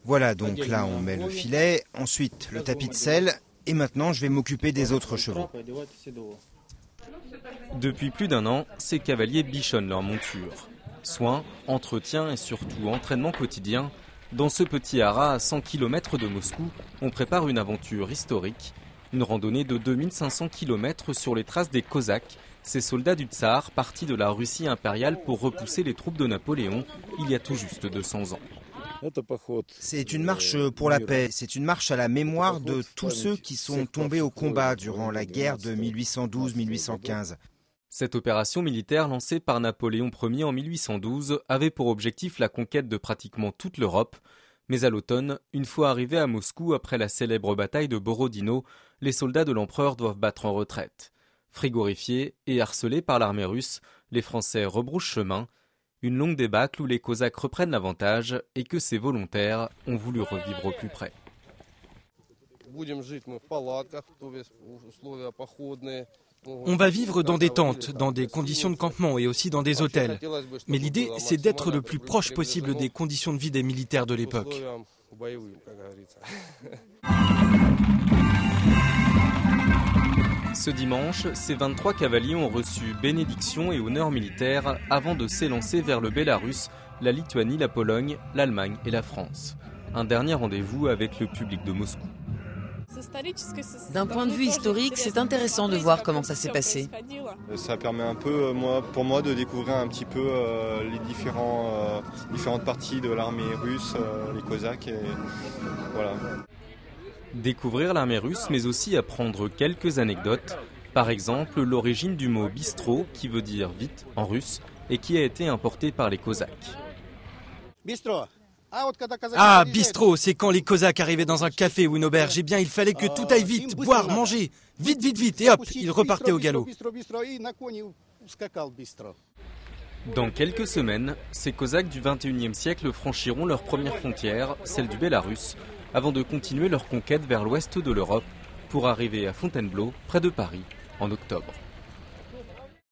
Voilà, donc là on met le filet, ensuite le tapis de selle, et maintenant je vais m'occuper des autres chevaux. Depuis plus d'1 an, ces cavaliers bichonnent leur monture. Soins, entretien et surtout entraînement quotidien. Dans ce petit haras à 100 km de Moscou, on prépare une aventure historique. Une randonnée de 2500 km sur les traces des Cosaques, ces soldats du Tsar partis de la Russie impériale pour repousser les troupes de Napoléon il y a tout juste 200 ans. C'est une marche pour la paix, c'est une marche à la mémoire de tous ceux qui sont tombés au combat durant la guerre de 1812-1815. Cette opération militaire lancée par Napoléon Ier en 1812 avait pour objectif la conquête de pratiquement toute l'Europe. Mais à l'automne, une fois arrivés à Moscou après la célèbre bataille de Borodino, les soldats de l'empereur doivent battre en retraite. Frigorifiés et harcelés par l'armée russe, les Français rebroussent chemin. Une longue débâcle où les Cosaques reprennent l'avantage et que ces volontaires ont voulu revivre au plus près. On va vivre dans des tentes, dans des conditions de campement et aussi dans des hôtels. Mais l'idée, c'est d'être le plus proche possible des conditions de vie des militaires de l'époque. Ce dimanche, ces 23 cavaliers ont reçu bénédiction et honneur militaire avant de s'élancer vers le Bélarus, la Lituanie, la Pologne, l'Allemagne et la France. Un dernier rendez-vous avec le public de Moscou. D'un point de vue historique, c'est intéressant de voir comment ça s'est passé. Ça permet un peu, pour moi, de découvrir un petit peu les différentes parties de l'armée russe, les Cosaques, et voilà. Découvrir l'armée russe, mais aussi apprendre quelques anecdotes. Par exemple, l'origine du mot bistrot, qui veut dire vite en russe, et qui a été importé par les Cosaques. Ah, bistrot, c'est quand les Cosaques arrivaient dans un café ou une auberge. Eh bien, il fallait que tout aille vite, boire, manger. Vite, vite, vite, et hop, ils repartaient au galop. Dans quelques semaines, ces Cosaques du XXIe siècle franchiront leur première frontière, celle du Bélarus, avant de continuer leur conquête vers l'ouest de l'Europe, pour arriver à Fontainebleau, près de Paris, en octobre.